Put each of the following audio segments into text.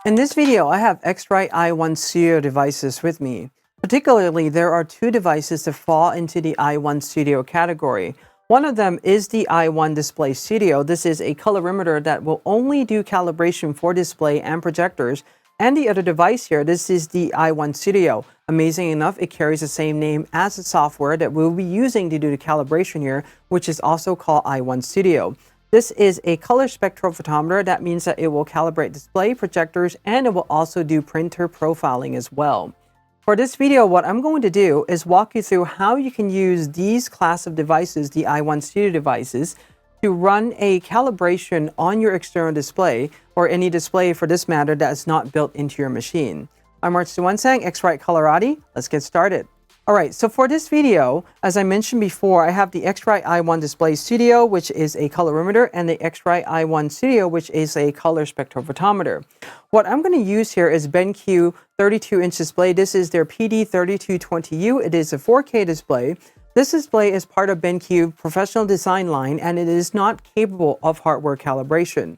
In this video, I have X-Rite i1Studio devices with me. Particularly, there are two devices that fall into the i1Studio category. One of them is the i1 Display Studio. This is a colorimeter that will only do calibration for display and projectors. And the other device here, this is the i1Studio. Amazing enough, it carries the same name as the software that we'll be using to do the calibration here, which is also called i1Studio. This is a color spectrophotometer. That means that it will calibrate display, projectors, and it will also do printer profiling as well. For this video, what I'm going to do is walk you through how you can use these class of devices, the i1Studio devices, to run a calibration on your external display, or any display for this matter that is not built into your machine. I'm Art Suwansang, X-Rite Coloratti. Let's get started. Alright, so for this video, as I mentioned before, I have the X-Rite i1 Display Studio, which is a colorimeter, and the X-Rite i1Studio, which is a color spectrophotometer. What I'm going to use here is BenQ 32-inch display. This is their PD3220U. It is a 4K display. This display is part of BenQ professional design line, and it is not capable of hardware calibration.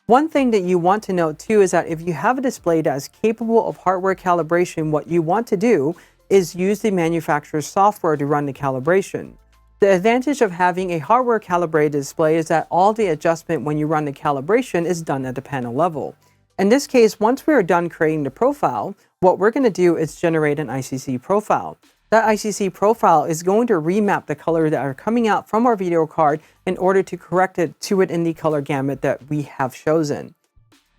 One thing that you want to note too is that if you have a display that is capable of hardware calibration, what you want to do is use the manufacturer's software to run the calibration. The advantage of having a hardware calibrated display is that all the adjustment when you run the calibration is done at the panel level. In this case, once we are done creating the profile, what we're going to do is generate an ICC profile. That ICC profile is going to remap the color that are coming out from our video card in order to correct it to it in the color gamut that we have chosen.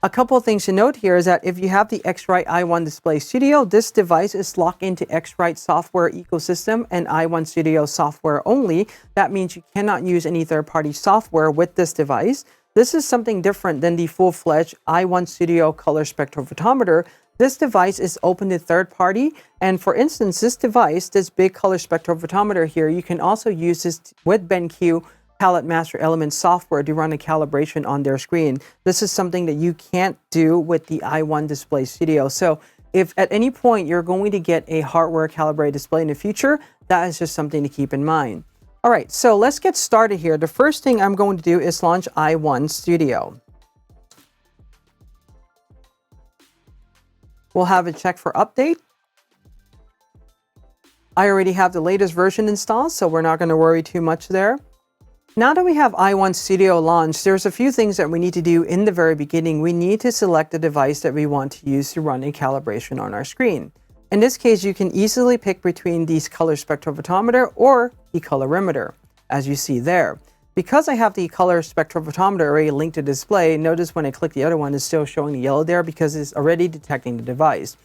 A couple of things to note here is that if you have the X-Rite i1 Display Studio, this device is locked into X-Rite software ecosystem and i1Studio software only. That means you cannot use any third-party software with this device. This is something different than the full-fledged i1Studio color spectrophotometer. This device is open to third-party, and for instance, this device, this big color spectrophotometer here, you can also use this with BenQ Palette Master Element software to run a calibration on their screen. This is something that you can't do with the i1 Display Studio. So if at any point you're going to get a hardware calibrated display in the future, that is just something to keep in mind. All right, so let's get started here. The first thing I'm going to do is launch i1Studio. We'll have it check for update. I already have the latest version installed, so we're not going to worry too much there. Now that we have i1Studio launched, there's a few things that we need to do in the very beginning. We need to select the device that we want to use to run a calibration on our screen. In this case, you can easily pick between these color spectrophotometer or the colorimeter, as you see there. Because I have the color spectrophotometer already linked to display, notice when I click the other one, it's still showing the yellow there because it's already detecting the device.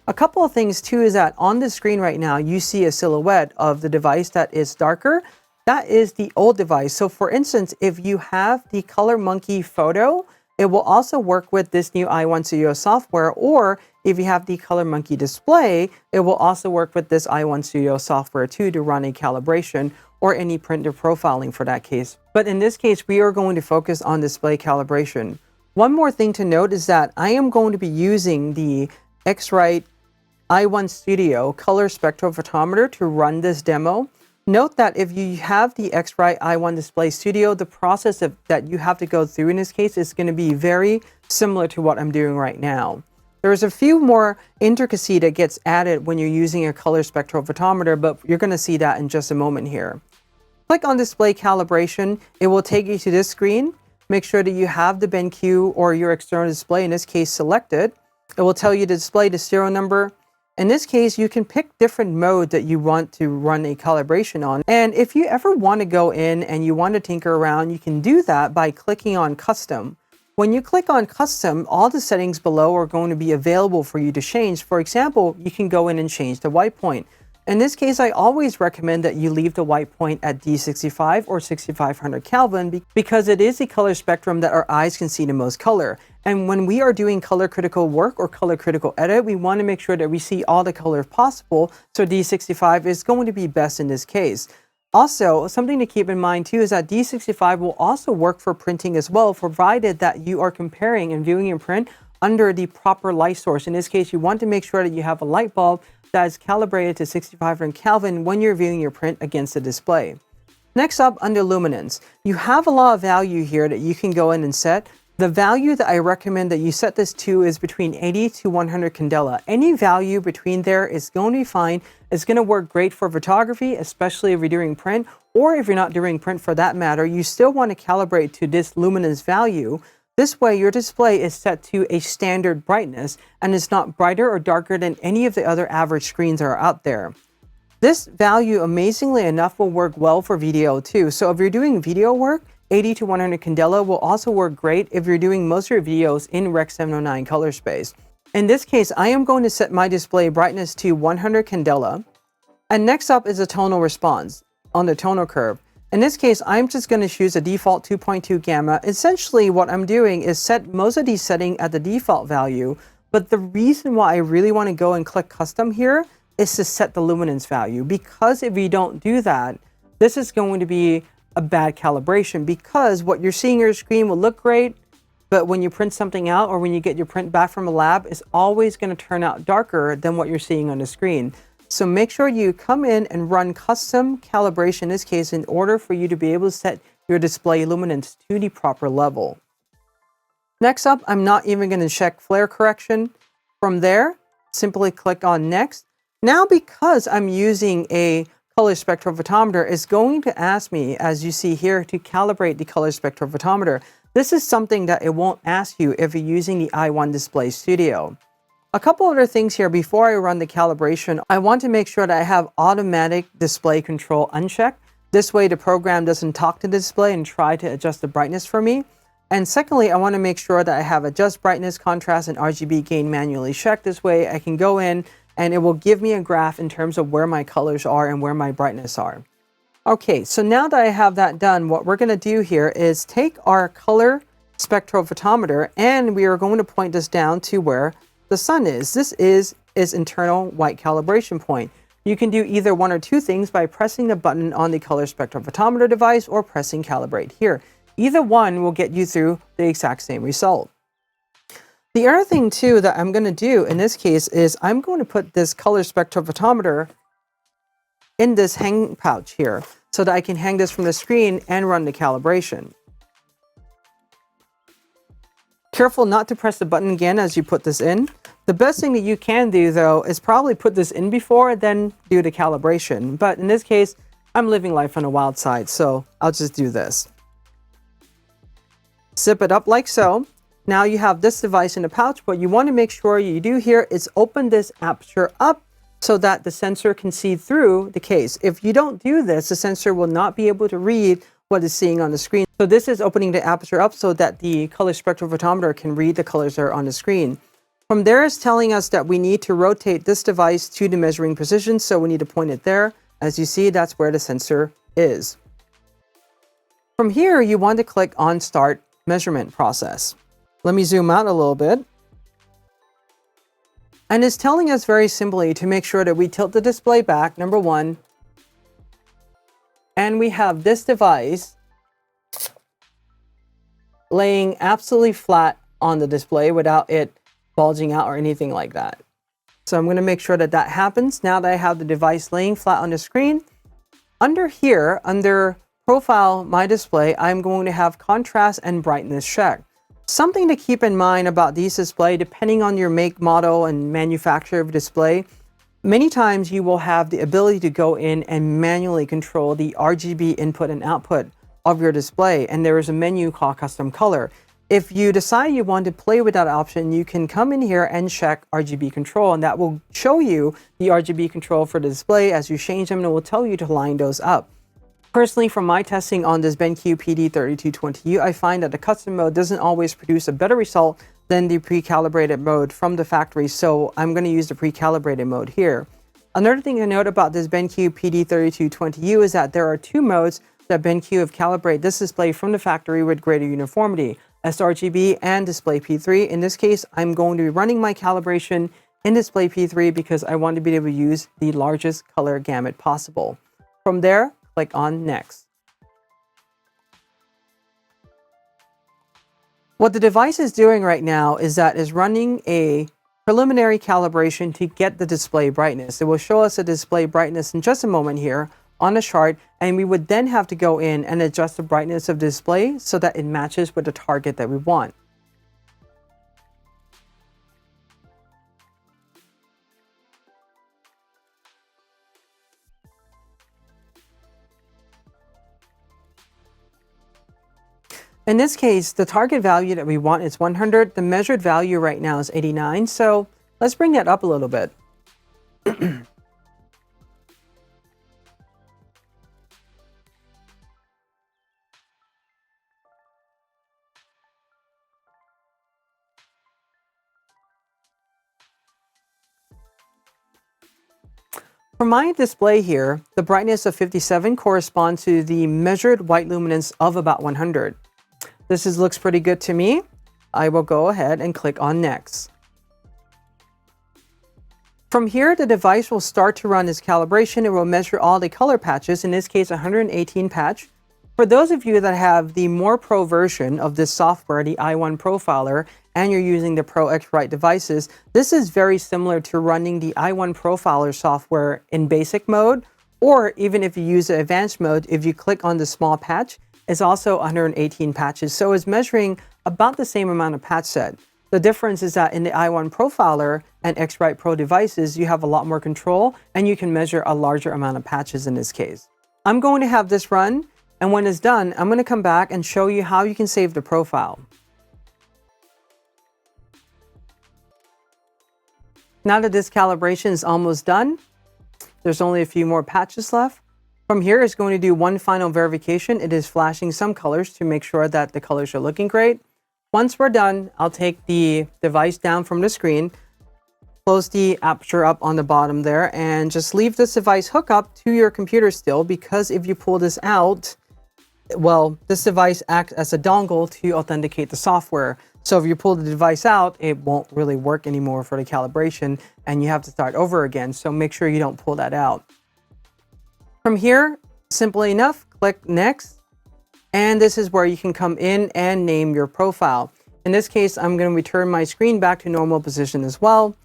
A couple of things too is that on the screen right now, you see a silhouette of the device that is darker. That is the old device. So for instance, if you have the ColorMunki Photo, it will also work with this new i1Studio software, or if you have the ColorMunki Display, it will also work with this i1Studio software too to run a calibration or any printer profiling for that case. But in this case, we are going to focus on display calibration. One more thing to note is that I am going to be using the X-Rite i1Studio color spectrophotometer to run this demo. Note that if you have the X-Rite i1 Display Studio, the process that you have to go through in this case is going to be very similar to what I'm doing right now. There's a few more intricacy that gets added when you're using a color spectrophotometer, but you're going to see that in just a moment here. Click on Display Calibration. It will take you to this screen. Make sure that you have the BenQ or your external display, in this case, selected. It will tell you to display the serial number. In this case, you can pick different modes that you want to run a calibration on. And if you ever want to go in and you want to tinker around, you can do that by clicking on Custom. When you click on Custom, all the settings below are going to be available for you to change. For example, you can go in and change the white point. In this case, I always recommend that you leave the white point at D65 or 6500 Kelvin because it is the color spectrum that our eyes can see the most color. And when we are doing color critical work or color critical edit, we want to make sure that we see all the colors possible. So D65 is going to be best in this case. Also, something to keep in mind too is that D65 will also work for printing as well, provided that you are comparing and viewing your print under the proper light source. In this case, you want to make sure that you have a light bulb that is calibrated to 6500 Kelvin when you're viewing your print against the display. Next up, under luminance, you have a lot of value here that you can go in and set. The value that I recommend that you set this to is between 80 to 100 candela. Any value between there is going to be fine. It's going to work great for photography, especially if you're doing print, or if you're not doing print for that matter, you still want to calibrate to this luminance value. This way, your display is set to a standard brightness and it's not brighter or darker than any of the other average screens that are out there. This value, amazingly enough, will work well for video too. So if you're doing video work, 80 to 100 candela will also work great if you're doing most of your videos in Rec 709 color space. In this case, I am going to set my display brightness to 100 candela. And next up is a tonal response on the tonal curve. In this case, I'm just going to choose a default 2.2 gamma. Essentially, what I'm doing is set most of these settings at the default value. But the reason why I really want to go and click custom here is to set the luminance value. Because if you don't do that, this is going to be a bad calibration, because what you're seeing on your screen will look great, but when you print something out or when you get your print back from a lab, it's always going to turn out darker than what you're seeing on the screen. So make sure you come in and run custom calibration in this case in order for you to be able to set your display luminance to the proper level. Next up, I'm not even going to check flare correction. From there, simply click on next. Now, because I'm using a color spectrophotometer, it's going to ask me, as you see here, to calibrate the color spectrophotometer. This is something that it won't ask you if you're using the i1 Studio. A couple other things here before I run the calibration. I want to make sure that I have automatic display control unchecked. This way the program doesn't talk to the display and try to adjust the brightness for me. And secondly, I want to make sure that I have adjust brightness, contrast, and RGB gain manually checked. This way I can go in and it will give me a graph in terms of where my colors are and where my brightness are. Okay, so now that I have that done, what we're going to do here is take our color spectrophotometer and we are going to point this down to where the sun is. This is its internal white calibration point. You can do either one or two things by pressing the button on the color spectrophotometer device or pressing calibrate here. Either one will get you through the exact same result. The other thing too that I'm going to do in this case is I'm going to put this color spectrophotometer in this hang pouch here so that I can hang this from the screen and run the calibration. Careful not to press the button again as you put this in. The best thing that you can do though is probably put this in before then do the calibration. But in this case, I'm living life on the wild side, so I'll just do this. Zip it up like so. Now you have this device in the pouch. What you want to make sure you do here is open this aperture up so that the sensor can see through the case. If you don't do this, the sensor will not be able to read what it's seeing on the screen. So this is opening the aperture up so that the color spectrophotometer can read the colors that are on the screen. From there, it's telling us that we need to rotate this device to the measuring position, so we need to point it there. As you see, that's where the sensor is. From here, you want to click on Start Measurement Process. Let me zoom out a little bit. And it's telling us very simply to make sure that we tilt the display back, number one, and we have this device laying absolutely flat on the display without it bulging out or anything like that. So I'm going to make sure that that happens. Now that I have the device laying flat on the screen, under here, under Profile My Display, I'm going to have contrast and brightness checked. Something to keep in mind about these displays, depending on your make, model, and manufacturer of display, many times you will have the ability to go in and manually control the RGB input and output of your display, and there is a menu called Custom Color. If you decide you want to play with that option, you can come in here and check RGB control, and that will show you the RGB control for the display as you change them, and it will tell you to line those up. Personally, from my testing on this BenQ PD3220U, I find that the custom mode doesn't always produce a better result than the pre-calibrated mode from the factory, so I'm going to use the pre-calibrated mode here. Another thing to note about this BenQ PD3220U is that there are two modes that BenQ have calibrated this display from the factory with greater uniformity, sRGB and Display P3. In this case, I'm going to be running my calibration in Display P3 because I want to be able to use the largest color gamut possible. From there, click on Next. What the device is doing right now is that it's running a preliminary calibration to get the display brightness. It will show us the display brightness in just a moment here on the chart, and we would then have to go in and adjust the brightness of the display so that it matches with the target that we want. In this case, the target value that we want is 100. The measured value right now is 89. So let's bring that up a little bit. For my display here, the brightness of 57 corresponds to the measured white luminance of about 100. Looks pretty good to me. I will go ahead and click on Next. From here, the device will start to run its calibration. It will measure all the color patches, in this case 118 patch. For those of you that have the more pro version of this software, the i1 Profiler, and you're using the Pro X-Rite devices, this is very similar to running the i1 Profiler software in basic mode, or even if you use the advanced mode, if you click on the small patch, it's also 118 patches. So it's measuring about the same amount of patch set. The difference is that in the i1 Profiler and X-Rite Pro devices, you have a lot more control and you can measure a larger amount of patches in this case. I'm going to have this run, and when it's done, I'm going to come back and show you how you can save the profile. Now that this calibration is almost done, there's only a few more patches left. From here, it's going to do one final verification. It is flashing some colors to make sure that the colors are looking great. Once we're done, I'll take the device down from the screen, close the aperture up on the bottom there, and just leave this device hooked up to your computer still, because if you pull this out, well, this device acts as a dongle to authenticate the software. So if you pull the device out, it won't really work anymore for the calibration and you have to start over again. So make sure you don't pull that out. From here, simply enough, click Next. And this is where you can come in and name your profile. In this case, I'm going to return my screen back to normal position as well.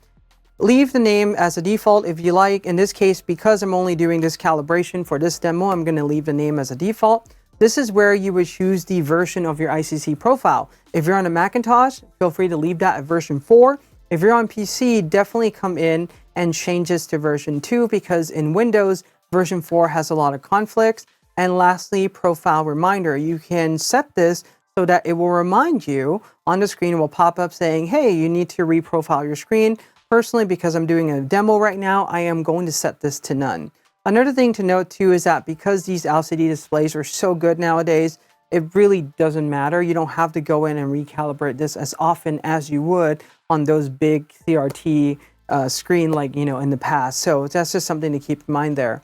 Leave the name as a default if you like. In this case, because I'm only doing this calibration for this demo, I'm going to leave the name as a default. This is where you would choose the version of your ICC profile. If you're on a Macintosh, feel free to leave that at version 4. If you're on PC, definitely come in and change this to version 2, because in Windows, version 4 has a lot of conflicts. And lastly, profile reminder. You can set this so that it will remind you on the screen. It will pop up saying, hey, you need to reprofile your screen. Personally, because I'm doing a demo right now, I am going to set this to none. Another thing to note too is that because these LCD displays are so good nowadays, it really doesn't matter. You don't have to go in and recalibrate this as often as you would on those big CRT screen like, in the past. So that's just something to keep in mind there.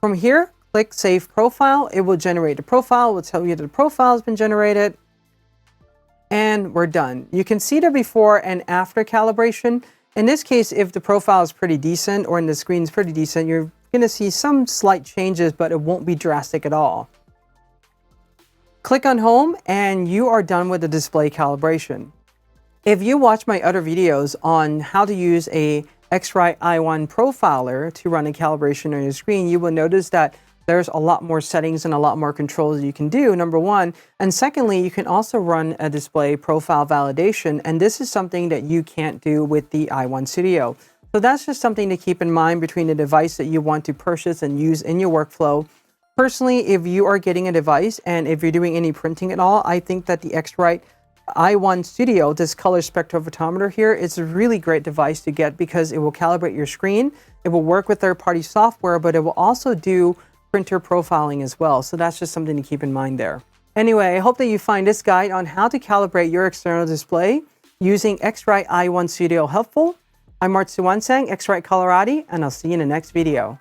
From here, click Save Profile. It will generate the profile. It will tell you that the profile has been generated. And we're done. You can see the before and after calibration. In this case, if the profile is pretty decent or in the screen is pretty decent, you're going to see some slight changes, but it won't be drastic at all. Click on Home and you are done with the display calibration. If you watch my other videos on how to use a X-Rite i1 Profiler to run a calibration on your screen, you will notice that there's a lot more settings and a lot more controls you can do, number one. And secondly, you can also run a display profile validation. And this is something that you can't do with the i1Studio. So that's just something to keep in mind between the device that you want to purchase and use in your workflow. Personally, if you are getting a device and if you're doing any printing at all, I think that the X-Rite i1Studio, this color spectrophotometer here, is a really great device to get because it will calibrate your screen. It will work with third-party software, but it will also do printer profiling as well. So that's just something to keep in mind there. Anyway, I hope that you find this guide on how to calibrate your external display using X-Rite i1Studio helpful. I'm Art Suwansang, X-Rite Coloratti, and I'll see you in the next video.